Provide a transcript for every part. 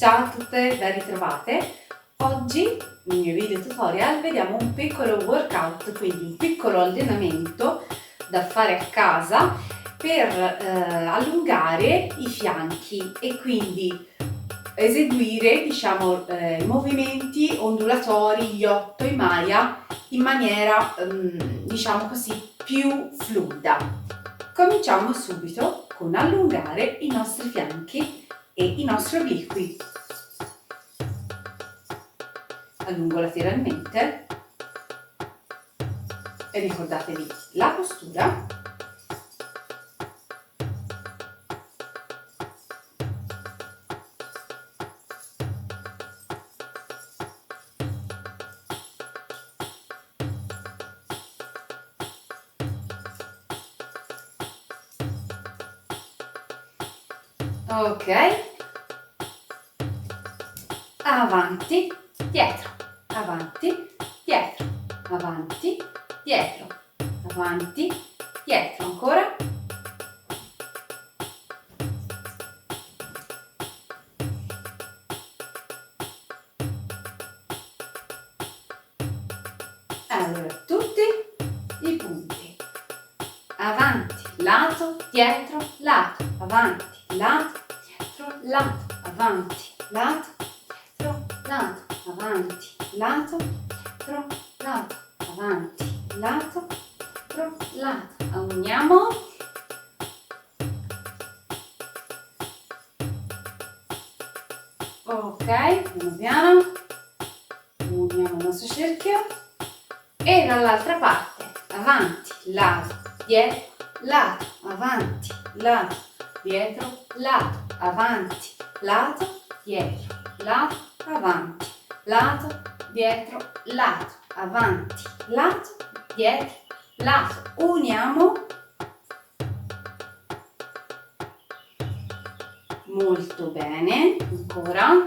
Ciao a tutte, ben ritrovate. Oggi nel mio video tutorial vediamo un piccolo workout, quindi un piccolo allenamento da fare a casa per allungare i fianchi e quindi eseguire i movimenti ondulatori, gli 8 in Maya in maniera più fluida. Cominciamo subito con allungare i nostri fianchi e i nostri obliqui. Allungo lateralmente e ricordatevi la postura. Ok, avanti, dietro, avanti, dietro, avanti, dietro, avanti, dietro, ancora. Allora, tutti i punti. Avanti, lato, dietro, lato, avanti, lato, dietro, lato, avanti, lato, dietro, lato, avanti, lato, dietro, lato, avanti, lato, dietro, lato. Uniamo. Ok, piano piano. Uniamo il nostro cerchio. E dall'altra parte. Avanti, lato, dietro, lato, avanti, lato, dietro, lato, avanti, lato, dietro, lato, avanti, lato, dietro, lato, avanti, lato, dietro, lato. Uniamo. Molto bene. Ancora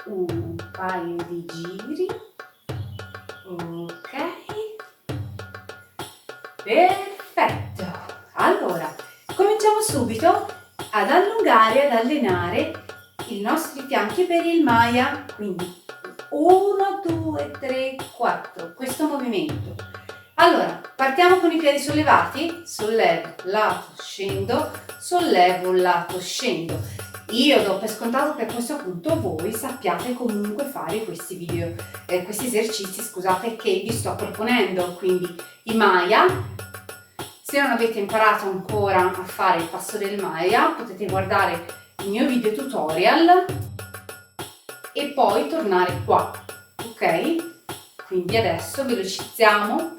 un paio di giri. Ok. Perfetto. Allora, cominciamo subito ad allungare, ad allenare i nostri fianchi per il Maya. Quindi 1, 2, 3, 4. Questo movimento. Allora, partiamo con i piedi sollevati. Sollevo, lato, scendo, sollevo, lato, scendo. Io do per scontato che a questo punto voi sappiate comunque fare questi esercizi, scusate, che vi sto proponendo. Quindi i Maya. Se non avete imparato ancora a fare il passo del Maya, potete guardare il mio video tutorial e poi tornare qua, ok? Quindi adesso velocizziamo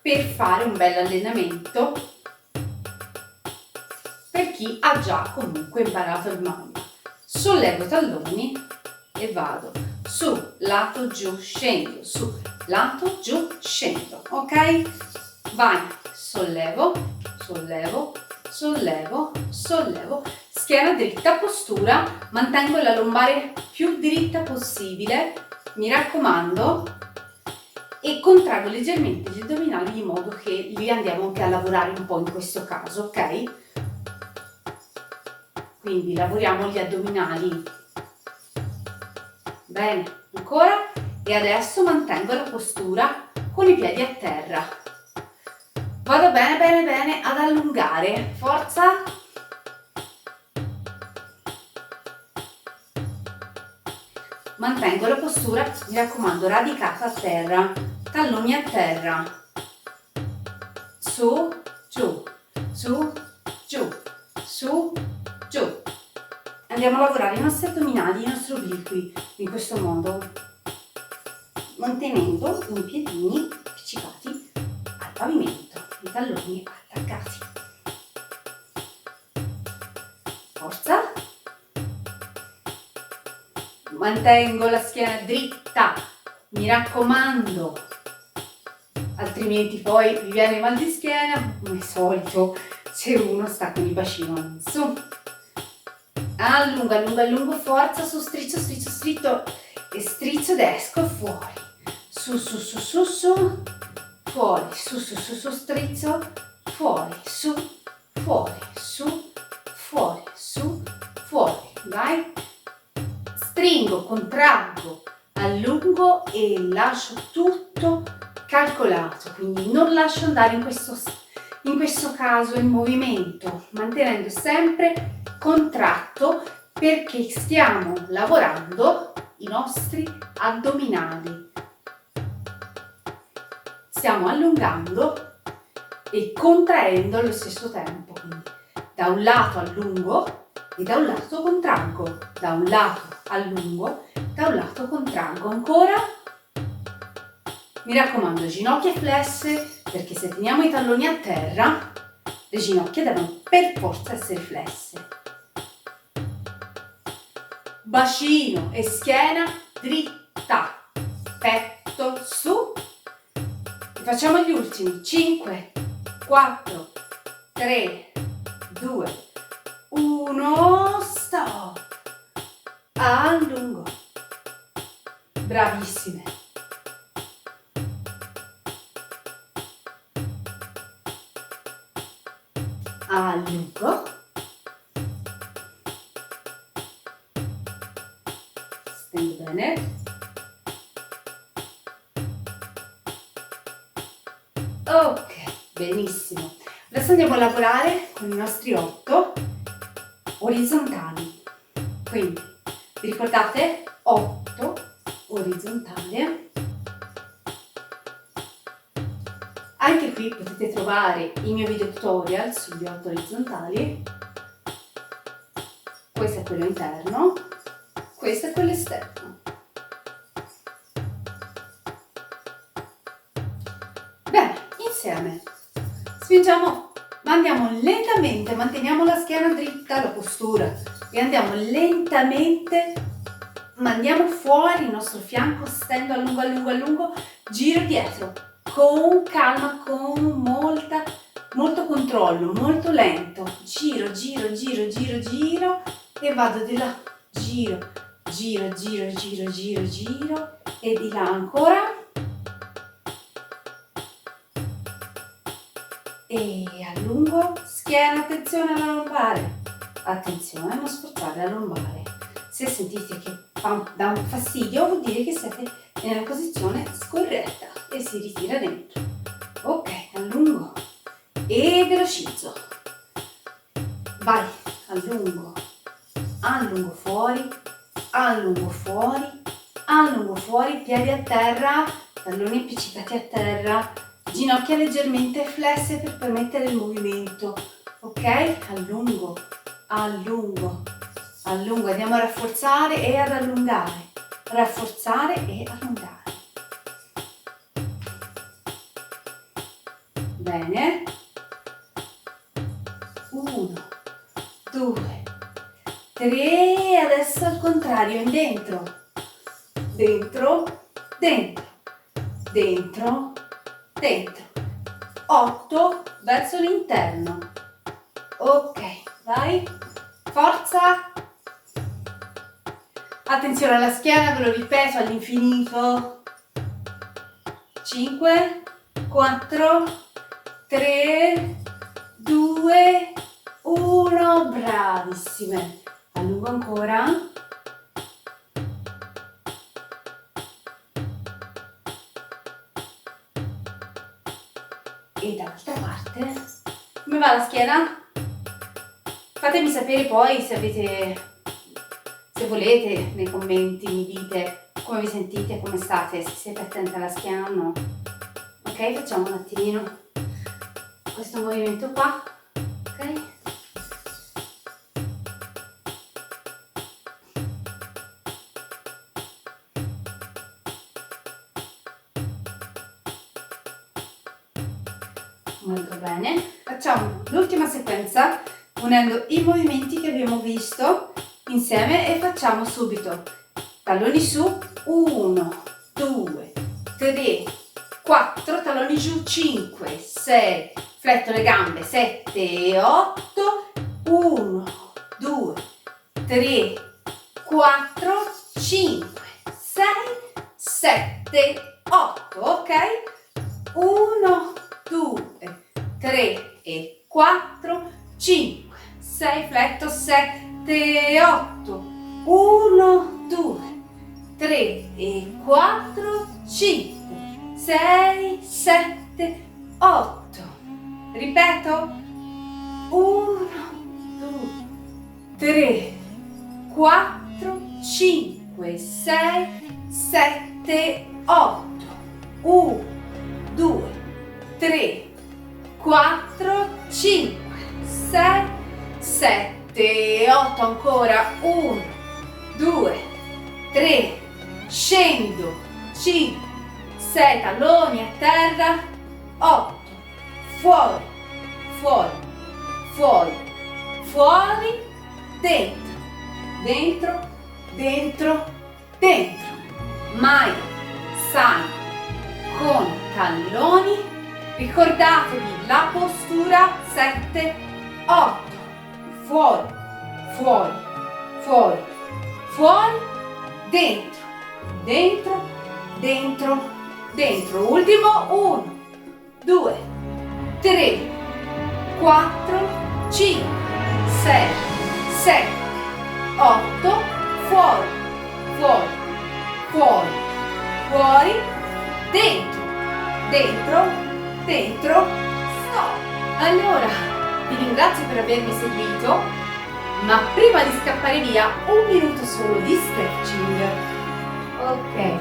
per fare un bel allenamento per chi ha già comunque imparato il Maya. Sollevo i talloni e vado su, lato, giù, scendo, su, lato, giù, scendo, ok? Vai, sollevo, sollevo, sollevo, sollevo, schiena dritta, postura, mantengo la lombare più dritta possibile, mi raccomando, e contraggo leggermente gli addominali in modo che li andiamo anche a lavorare un po' in questo caso, ok? Quindi lavoriamo gli addominali. Bene, ancora. E adesso mantengo la postura con i piedi a terra. Vado bene, bene, bene ad allungare. Forza. Mantengo la postura, mi raccomando, radicata a terra. Talloni a terra. Su, giù, su, giù, su, giù. Andiamo a lavorare i nostri addominali, i nostri obliqui in questo modo, mantenendo i piedini appiccicati al pavimento, i talloni attaccati. Forza. Mantengo la schiena dritta, mi raccomando, altrimenti poi vi viene mal di schiena, come al solito, se uno sta con il bacino in su. Allungo, allungo, allungo, forza, su, strizzo, strizzo, stritto e strizzo ed esco fuori. Su, su, su, su, su, fuori, su, su, su, su, strizzo, fuori, su, fuori, su, fuori, su, fuori. Vai. stringo, contraggo, allungo e lascio tutto calcolato, quindi non lascio andare in questo caso il movimento, mantenendo sempre contratto perché stiamo lavorando i nostri addominali. Stiamo allungando e contraendo allo stesso tempo, quindi da un lato allungo e da un lato contraggo, da un lato allungo, da un lato contraggo. Ancora, mi raccomando, ginocchia flesse, perché se teniamo i talloni a terra, le ginocchia devono per forza essere flesse. Bacino e schiena dritta, petto su. Facciamo gli ultimi. 5, 4, 3, 2, 1, stop. Allungo. Bravissime. Allungo. Stendo bene. Ok, benissimo. Adesso andiamo a lavorare con i nostri 8 orizzontali. Quindi, vi ricordate? 8 orizzontali. Anche qui potete trovare il mio video tutorial sugli 8 orizzontali. Questo è quello interno, questo è quello esterno. Bene, insieme spingiamo, ma andiamo lentamente, manteniamo la schiena dritta, la postura, e andiamo lentamente, mandiamo fuori il nostro fianco, stendo a lungo, a lungo, a lungo, giro dietro, con calma, con molto controllo, molto lento, giro, giro, giro, giro, giro, e vado di là, giro, giro, giro, giro, giro, giro, e di là ancora, e allungo, schiena, attenzione alla lombare, attenzione a non sforzare la lombare. Se sentite che dà un fastidio, vuol dire che siete nella posizione scorretta e si ritira dentro. Ok, allungo e velocizzo. Vai, allungo, allungo fuori, allungo fuori, allungo fuori, piedi a terra, talloni appiccicati a terra, ginocchia leggermente flesse per permettere il movimento. Ok, allungo, allungo, allungo, andiamo a rafforzare e ad allungare, rafforzare e allungare. Bene. 1, 2, 3, adesso al contrario, in dentro, dentro, dentro, dentro, dentro. 8 verso l'interno. Ok, vai, forza. Attenzione alla schiena, ve lo ripeto all'infinito. 5, 4, 3, 2, 1, bravissime. Allungo ancora. E dall'altra parte. Come va la schiena? Fatemi sapere poi se volete, nei commenti mi dite come vi sentite, come state, se siete attenti alla schiena o no. Ok, facciamo un attimino questo movimento qua, ok? Molto bene, facciamo l'ultima sequenza unendo i movimenti che abbiamo visto insieme e facciamo subito talloni su, 1, 2, 3, 4, talloni giù, 5, 6, fletto le gambe, 7, 8, 1, 2, 3, 4, 5, 6, 7, 8, ok? 1, 2, 3 e 4, 5, 6, fletto, 7, 8, 1, 2, 3 e 4, 5, 6, 7, 8. Ripeto. 1, 2, 3, 4, 5, 6, 7, 8. 1, 2, 3, 4, 5, 6, 7, 8. Ancora. 1, 2, 3. Scendo. 5, 6. Talloni a terra. 8. Fuori, fuori, fuori, fuori. Dentro, dentro, dentro, dentro. Maglia sana con talloni. Ricordatevi la postura 7, 8. Fuori, fuori, fuori, fuori, dentro, dentro, dentro, dentro. Ultimo. 1, 2, 3, 4, 5, 6, 7, 8. Fuori, fuori, fuori, fuori, dentro, dentro, dentro, stop. Allora, vi ringrazio per avermi seguito, ma prima di scappare via, un minuto solo di stretching. Ok,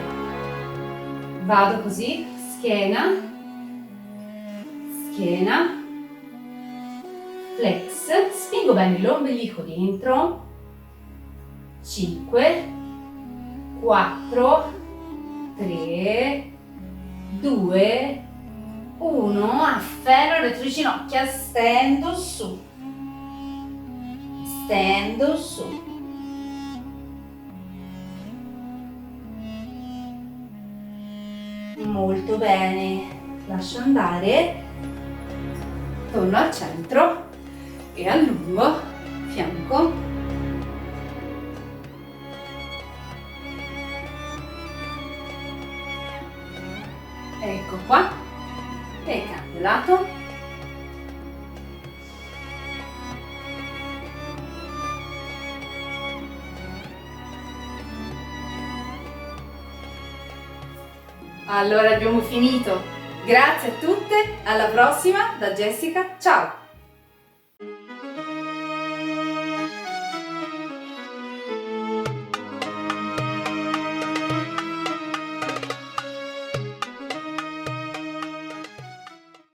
vado così, schiena, schiena, flex, spingo bene l'ombelico dentro. 5, 4, 3, 2, 1, afferro le tue ginocchia, stendo su, stendo su. Molto bene, lascio andare, torno al centro e allungo fianco. Ecco qua, e cambio lato. Allora abbiamo finito. Grazie a tutte, alla prossima da Jessica, ciao!